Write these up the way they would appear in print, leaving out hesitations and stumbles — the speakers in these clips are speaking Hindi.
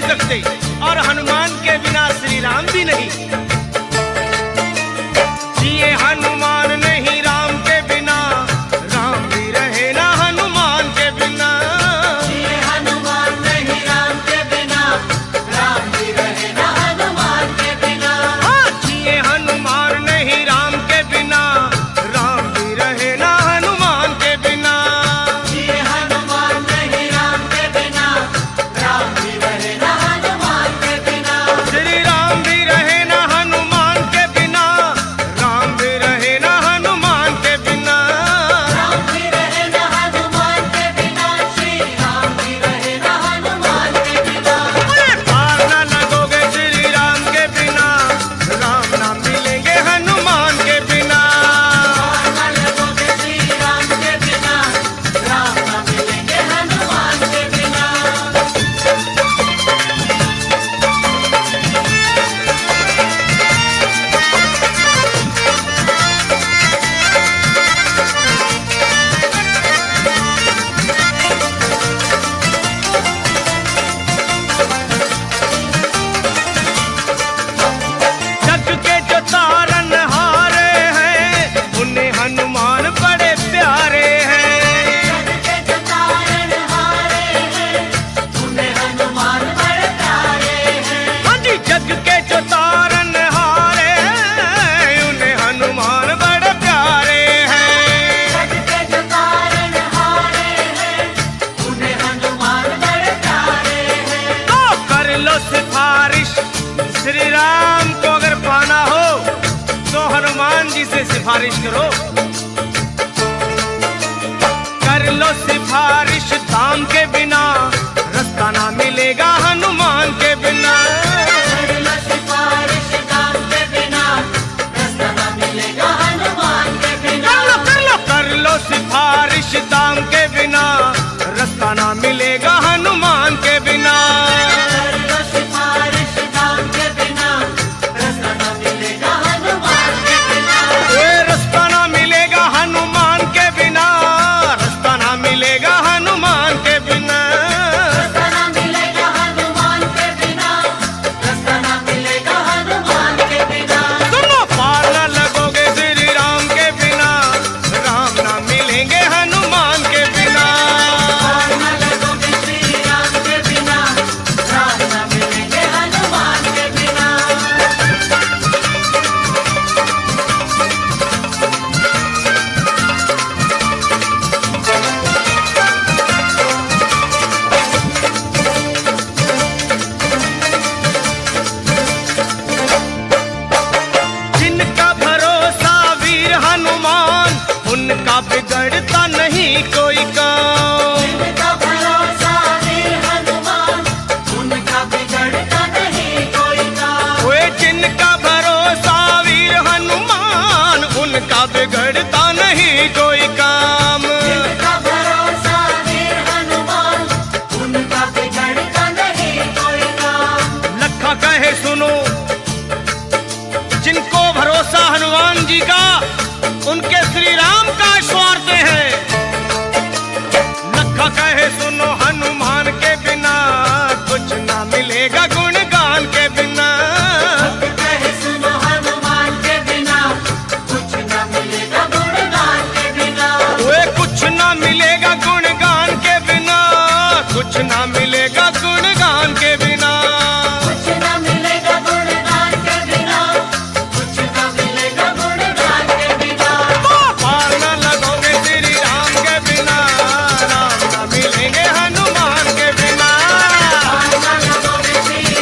सकते और हनुमान के बिना श्री राम भी नहीं। जिए हनुमान नहीं राम के बिना, राम भी रहे ना हनुमान के बिना। जिए हनुमान नहीं राम के बिना, राम भी रहे ना हनुमान के बिना। हाँ, जिए हनुमान नहीं राम के बिना, राम भी रहे ना हनुमान के बिना। जिए हनुमान नहीं राम के बिना, राम भी रहे ना हनुमान के बिना। श्री राम भी रहे ना हनुमान के बिना, राम भी रहे ना हनुमान के बिना। राम भी रहे ना हनुमान के बिना, श्री राम भी रहे ना हनुमान के बिना। अरे पार ना लगोगे श्री राम के बिना, राम ना मिलेंगे हनुमान के बिना। ना लगोगे श्री राम के बिना, राम ना मिलेंगे हनुमान के बिना। जग के जो तारन हारे हैं, उन्हें हनुमान बड़े प्यारे हैं। जग के जो तारन हारे हैं, उन्हें हनुमान बड़े प्यारे हैं। हाँ जी, जग के जो तारन हारे हैं, उन्हें हनुमान बड़े प्यारे हैं। जग के जो तारन हारे हैं, उन्हें हनुमान बड़े प्यारे हैं। तो कर लो सिफारिश श्री राम को, अगर पाना हो तो हनुमान जी से सिफारिश करो। कर लो सिफारिश दाम के बिना, रास्ता ना मिलेगा हनुमान के बिना। कर लो सिफारिश दाम के बिना, रास्ता ना मिलेगा हनुमान के बिना। कर लो सिफारिश दाम के बिना, रास्ता ना मिलेगा हनुमान के बिना। कर लो सिफारिश दाम के बिना, रास्ता ना मिलेगा हनुमान के बिना। ये रास्ता ना मिलेगा हनुमान के बिना, रास्ता ना मिलेगा हनुमान के बिना। रास्ता ना मिलेगा हनुमान के बिना, रास्ता ना मिलेगा हनुमान के बिना। सुनो, पार ना लगोगे श्री राम के बिना, राम ना मिलेंगे हनुमान के बिना। ना लगोगे श्री राम के बिना, राम ना मिलेंगे हनुमान के बिना। जिनका भरोसा वीर हनुमान, उनका बिगड़ता नहीं कोई काम। जिनका भरोसा वीर हनुमान, उनका बिगड़ता नहीं कोई काम। ओए जिनका भरोसा वीर हनुमान, उनका बिगड़ता नहीं कोई काम। जिनका भरोसा वीर हनुमान, उनका बिगड़ता नहीं कोई काम। लखा कहे सुनो, जिनको भरोसा हनुमान जी का, उनके श्री राम का स्वार्थ है। लखा कहे सुनो, हनुमान के बिना कुछ ना मिलेगा गुणगान के बिना। कहे सुनो हनुमान के बिना, कुछ ना मिलेगा गुणगान के बिना। ओए कुछ ना मिलेगा गुणगान के बिना, कुछ ना मिलेगा गुणगान के बिना। कुछ ना मिलेगा गुणगान के बिना, कुछ ना मिलेगा गुणगान के बिना। पार ना लगोगे श्री राम के बिना, राम ना मिलेंगे हनुमान के बिना। ना लगोगे श्री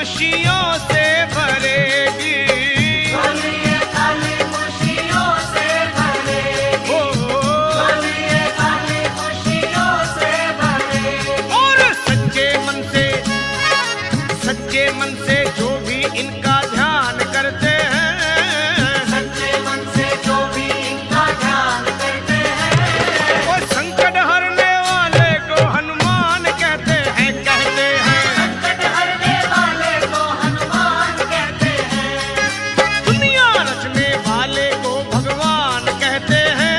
खुशियों से भरेगी। झोलियाँ खाली खुशियों से भरेगी। ओ झोलियाँ खाली खुशियों से भरेगी। और सच्चे मन से जो भी इनका ध्यान करते हैं, सच्चे मन से जो भी इनका ध्यान करते हैं, वो संकट हरने वाले को हनुमान कहते हैं, कहते हैं। संकट हरने वाले को हनुमान कहते हैं। दुनिया रचने वाले को भगवान कहते हैं।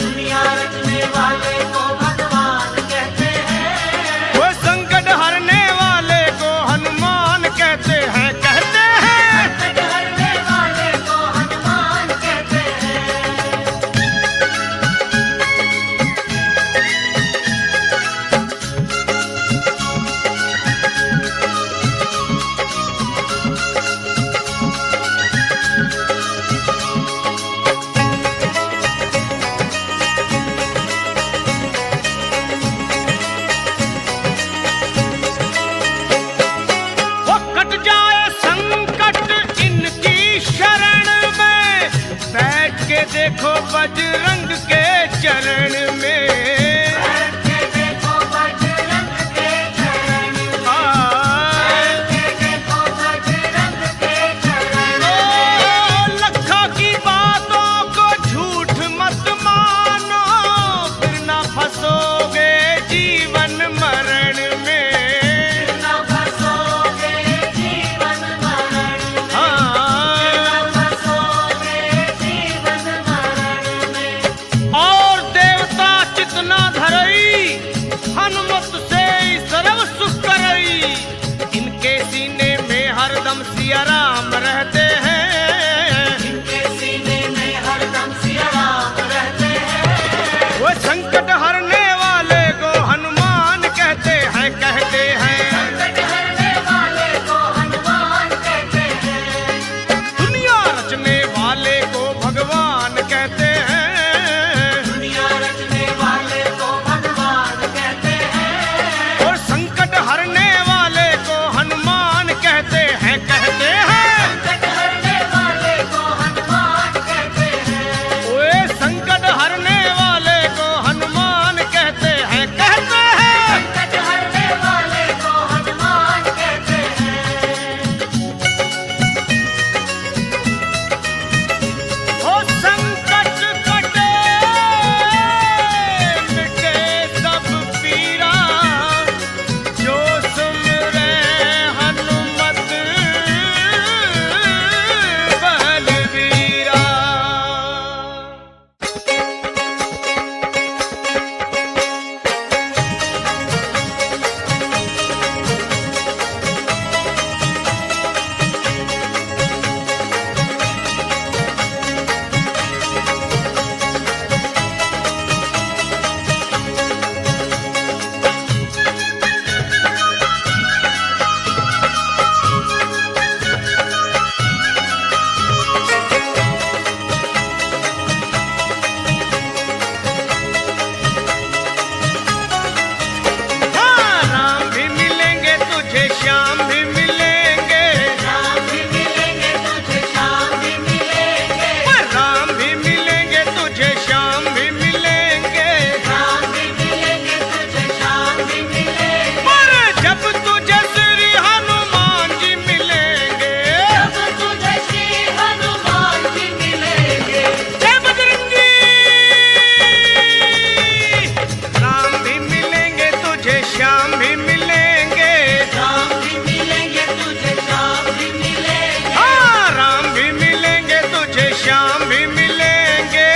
दुनिया रचने वाले को भगवान कहते हैं। वो संकट हरने वाले को हनुमान कहते हैं, कहते हैं। संकट हरने वाले को हनुमान कहते हैं। वो कट जाए संकट इनकी शरण में, बैठ के देखो बजरंग के चरण में। बैठ के देखो बजरंग के चरण में। बैठ के देखो बजरंग के चरण में। लखा की बातों को झूठ मत मानो, फिर ना फंसोगे जीवन मरण में। न फंसोगे जीवन मरण में। हाँ। न फंसोगे जीवन मरण में। और देवता चितना धरई, हनुमत से सर्व सुख करई। इनके सीने में हरदम सिया राम रहते हैं। इनके सीने में हरदम सिया राम रहते हैं। वो संकट हरने वाले को हनुमान कहते हैं, कहते हैं। संकट हरने वाले को हनुमान कहते हैं। दुनिया रचने वाले को भगवान कहते हैं। दुनिया रचने वाले को भगवान कहते हैं। और संकट हरने वाले को हनुमान कहते हैं, कहते हैं। संकट हरने वाले को हनुमान कहते हैं। ओए संकट हरने वाले को हनुमान कहते हैं, कहते हैं। संकट हरने वाले को हनुमान कहते हैं। ओ संकट कटे मिटे सब पीरा, जो सुमरे हनुमत बलवीरा। हाँ, राम भी मिलेंगे तुझे, श्याम भी मिलेंगे। राम भी मिलेंगे तुझे, श्याम भी मिलेंगे। राम भी मिलेंगे तुझे, श्याम भी मिलेंगे। राम भी मिलेंगे तुझे, श्याम भी मिलेंगे। पर जब तुझे श्री हनुमान जी मिलेंगे, जब तुझे श्री हनुमान जी मिलेंगे। जय बजरंगी। राम भी मिलेंगे तुझे, श्याम भी मिलेंगे। राम भी मिलेंगे तुझे, श्याम भी मिलेंगे। हाँ, राम भी मिलेंगे तुझे, श्याम भी मिलेंगे।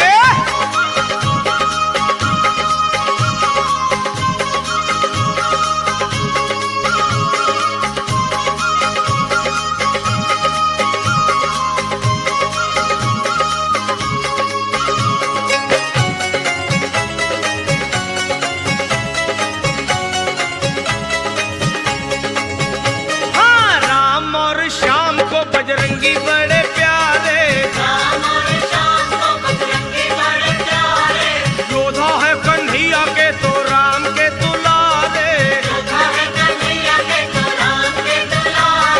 हाँ, राम और श्याम को बजरंगी बड़े प्यारे। राम और श्याम को बजरंगी बड़े प्यारे। योद्धा है कन्हैया के तो राम के दुलारे। योद्धा है कन्हैया के तो राम के दुलारे।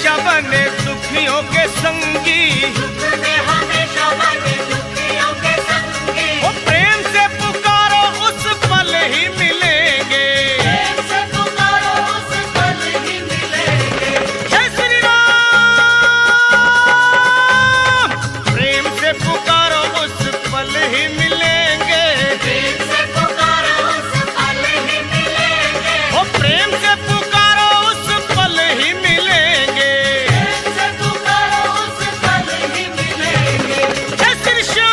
हमेशा बने दुखियों के संगी, सुख में हमेशा बने दुखियों के संगी। वो प्रेम से पुकारो उस पल ही मिलेंगे, प्रेम से पुकारो उस पल ही मिलेंगे। जय श्री राम। प्रेम से पुकारो उस पल ही मिलेंगे, प्रेम से पुकारो उस पल ही मिलेंगे। वो प्रेम से पुकारो उस पल ही मिलेंगे। प्रेम से पुकारो उस पल ही मिलेंगे। जय श्री श्याम।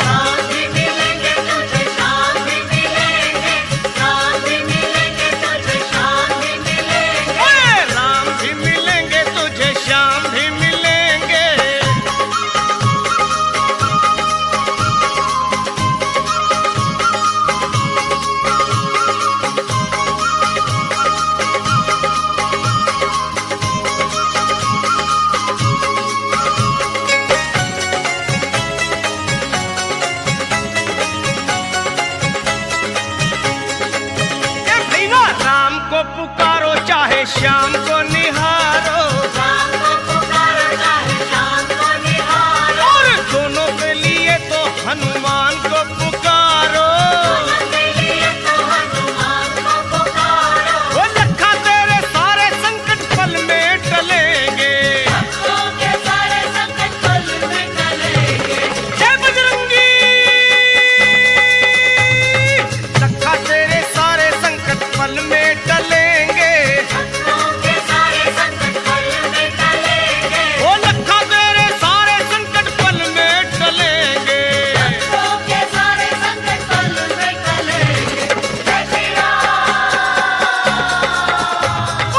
राम भी मिलेंगे तुझे, शाम भी मिलेंगे। राम भी मिलेंगे तुझे, शाम भी मिलेंगे। ओए राम भी मिलेंगे तुझे, श्याम भी मिलेंगे। ए भैया राम को पुकारो चाहे श्याम को निहारो, राम को पुकारो चाहे शाम को निहारो। और दोनों के लिए तो हनुमान को पुकारो। के लिए तो हनुमान को पुकारो। वो लखा तेरे सारे संकट पल में टलेंगे। भक्तों के सारे संकट पल में टलेंगे। जय बजरंगी। लखा तेरे सारे संकट पल में टलेंगे। भक्तों के सारे संकट पल में टलेंगे। वो लखा तेरे सारे संकट पल में टलेंगे। भक्तों के सारे संकट पल में टलेंगे। जय श्री राम।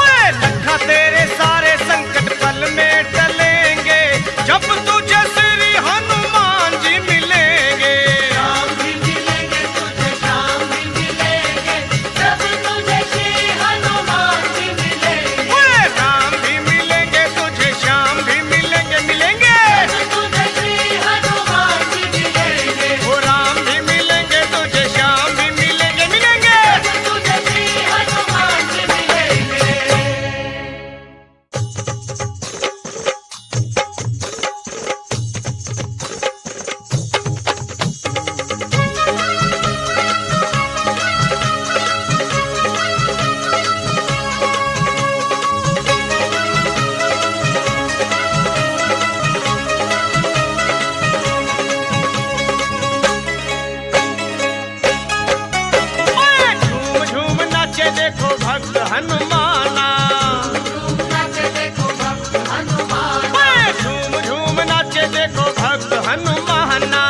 ओए लखा तेरे सारे संकट पल में टलेंगे, जब तुझे श्री हनुमान जी मिलेंगे। राम भी मिलेंगे तुझे, शाम भी मिलेंगे। जब तुझे श्री हनुमान जी मिलेंगे। ओए राम भी मिलेंगे तुझे, श्याम भी मिलेंगे, मिलेंगे। जब तुझे श्री हनुमान जी मिलेंगे। वो राम भी मिलेंगे तुझे, श्याम भी मिलेंगे, मिलेंगे। जब तुझे श्री हनुमान जी मिलेंगे। ओए झूम झूम नाचे देखो भक्त हनुमाना। झूम नाचे देखो भक्त हनुमान। ओए झूम झूम नाचे देखो भक्त हनुमाना।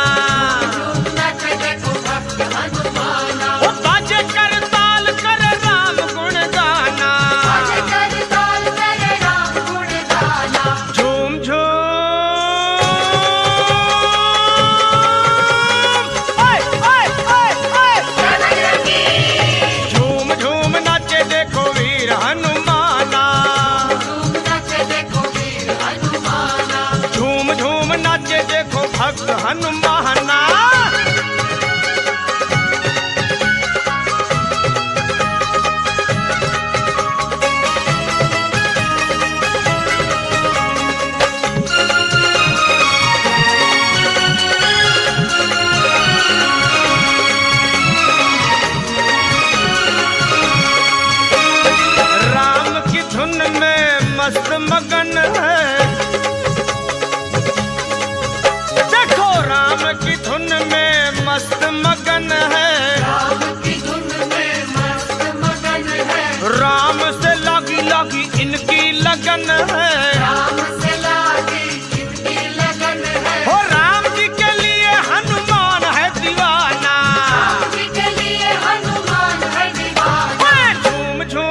झूम नाचे देखो भक्त हनुमान। वो बाजे कर ताल कर राम गुण गाना। आज कर ताल करे राम गुण गाना। झूम झूम ओए ओए ओए ओए जय बजरंगी। झूम झूम नाचे देखो वीर हनुमाना। झूम नाचे देखो वीर हनुमान। झूम झूम नाचे देखो भक्त हनुमाना। राम की धुन में मस्त मगन है, देखो राम की धुन में मस्त मगन है। राम की धुन में मस्त मगन है। राम से लागी लागी इनकी लगन है। राम से लागी इनकी लगन है। हो राम जी के लिए हनुमान है दीवाना। राम जी के लिए हनुमान है दीवाना। ओए झूम झूम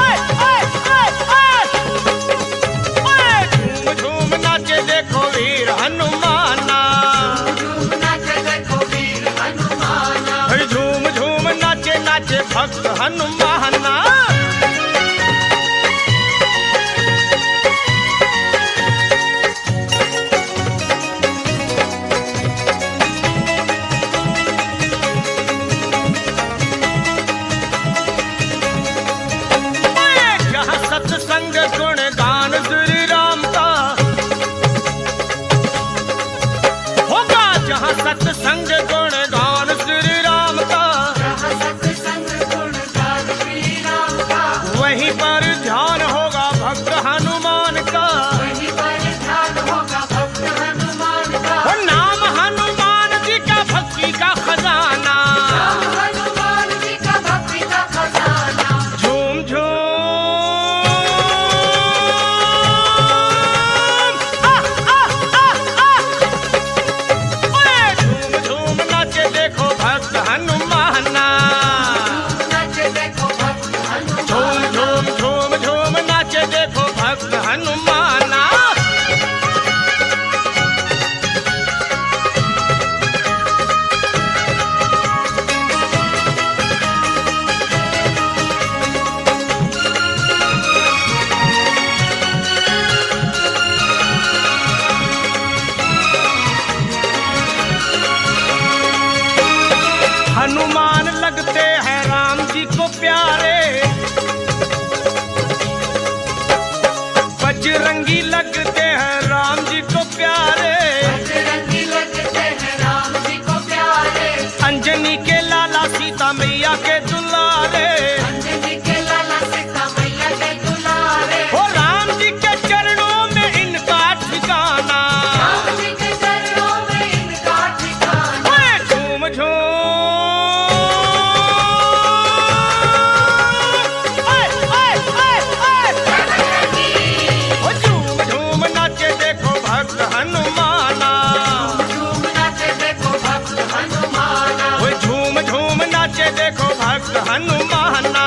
ओए ओए ओए ओए ओए झूम झूम नाचे देखो वीर हनुमाना। झूम नाचे देखो वीर हनुमान। झूम झूम नाचे नाचे भक्त हनुमाना। लगते हैं राम जी को प्यारे, बजरंगी लगते हैं राम जी को प्यारे, बजरंगी लगते हैं राम जी को प्यारे, अंजनी के लाला सीता मैया के दुलारे, अंजनी के लाला सीता मैया के दुलारे, ओ राम जी के चरणों में इनका ठिकाना, राम जी के चरणों में इनका ठिकाना, ओए झूम झूम ओए ओए ओए ओए ओ झूम झूम नाचे देखो भक्त हनुमाना, झूम नाचे देखो भक्त हनुमाना, ओए झूम झूम नाचे देखो भक्त हनुमाना,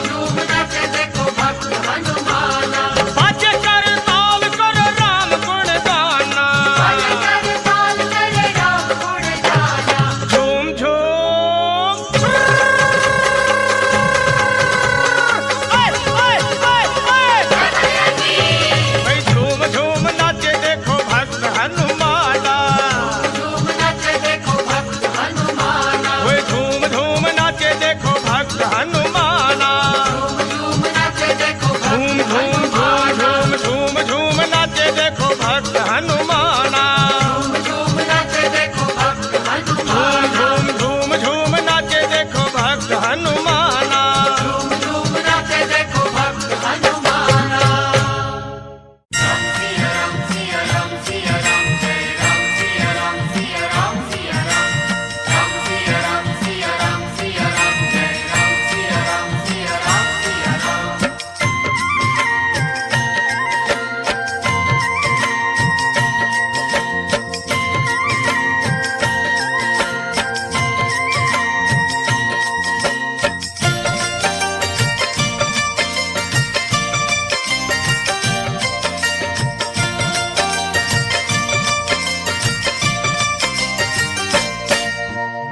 झूम नाचे देखो भक्त हनुमाना, बाजे कर ताल कर राम गुण गाना, भजन कर ताल करे राम गुण गाना, झूम झूम ओए ओए ओए ओए भाई झूम झूम नाचे देखो भक्त हनुमाना, झूम नाचे देखो भक्त हनुमाना, ओए झूम झूम नाचे देखो भक्त हनुमाना, झूम नाचे देखो झूम भक्त झूम हनुमाना, झूम झूम झूम नाचे देखो भक्त हनुमाना, झूम नाचे देखो भक्त हनुमाना, झूम झूम नाचे देखो भक्त हनुमाना। झूम नाचे देखो भक्त हनुमाना। राम सिया राम सिया राम सिया राम जय राम सिया राम सिया राम सिया राम, राम सिया राम सिया राम सिया राम जय राम सिया राम सिया राम सिया राम।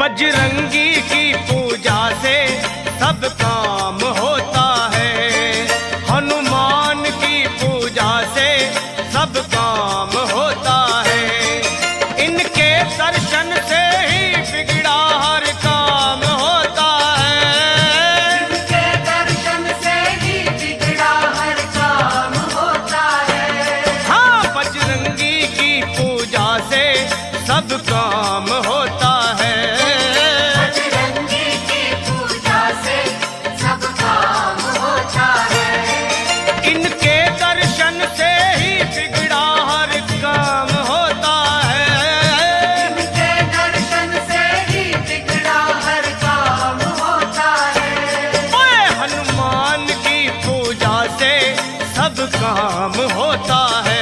बजरंगी की पूजा से सब काम होता है, हनुमान की पूजा से सब काम होता है, इनके दर्शन से ही बिगड़ा हर काम होता है, इनके दर्शन से ही बिगड़ा हर काम होता है। हाँ बजरंगी की पूजा से सब काम होता है, बजरंगी की पूजा से सब काम होता है, इनके दर्शन से ही बिगड़ा हर काम होता है, इनके दर्शन से ही बिगड़ा हर काम होता है। ओए हनुमान की पूजा से सब काम होता है,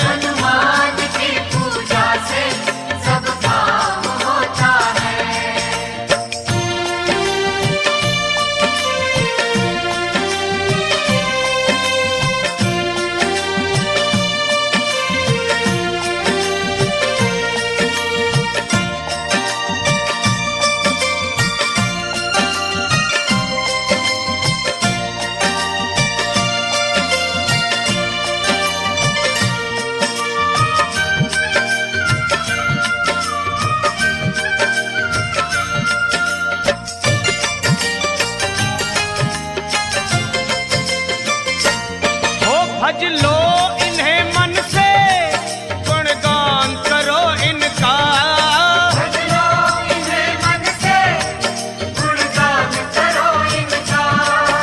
हनुमान की पूजा से सब काम होता है। हो भज लो इन्हें मन से, गुणगान करो इनका, भज लो इन्हें मन से, गुणगान करो इनका,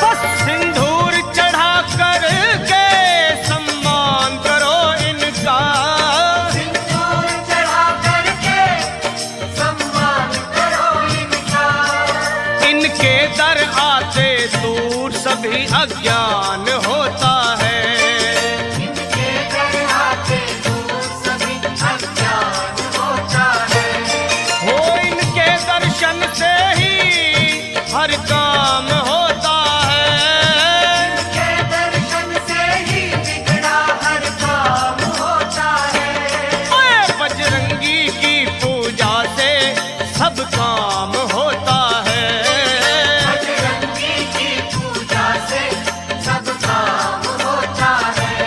बस सिंदूर चढ़ा कर के सम्मान करो इनका, सिंदूर चढ़ा करके सम्मान करो इनका, इनके दर आते दूर सभी अज्ञान होता है, इनके दर आते दूर सभी अज्ञान होता है, हो इनके दर्शन से ही हर काम होता है, इनके दर्शन से ही बिगड़ा हर काम होता है। ओए बजरंगी की पूजा से सब काम होता है, बजरंगी की पूजा से सब काम होता है।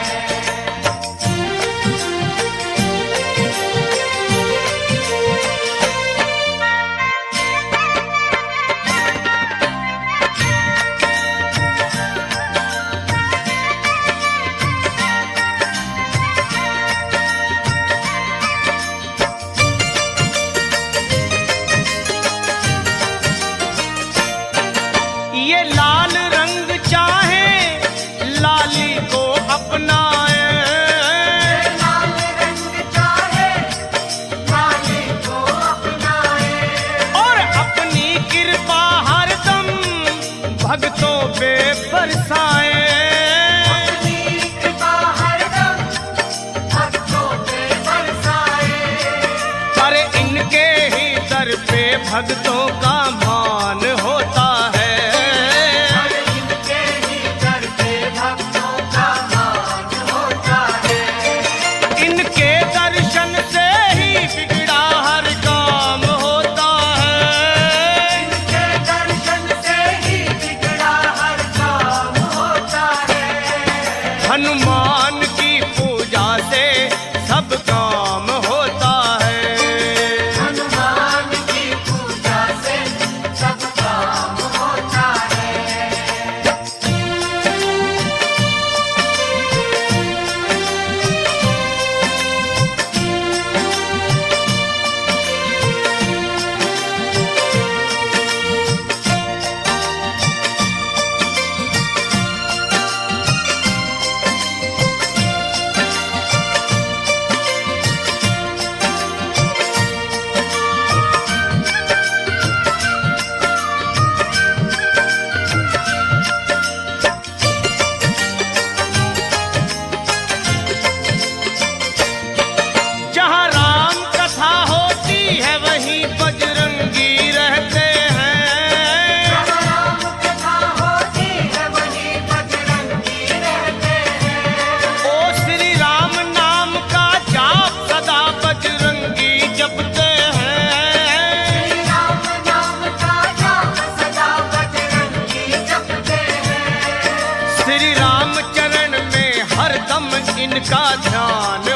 भक्तों पे बरसाए। अपनी कृपा हरदम भक्तों पे बरसाए। अरे इनके ही दर पे भक्तों का मान होता है। और इनके ही दर पे भक्तों का मान होता है। इनके दर्शन से ही बिगड़ा हर काम होता है। इनके दर्शन से ही बिगड़ा हर काम होता है। हनुमान की पूजा से सब काम होता है। हनुमान की पूजा से सब काम होता है। जहाँ राम कथा होती है वहीं बजरंगी रहते हैं। जहाँ राम कथा होती है वहीं बजरंगी रहते हैं। ओ श्री राम नाम का जाप सदा बजरंगी जपते हैं। श्री राम नाम का जाप सदा बजरंगी जपते हैं। श्री राम चरण में हरदम इनका ध्यान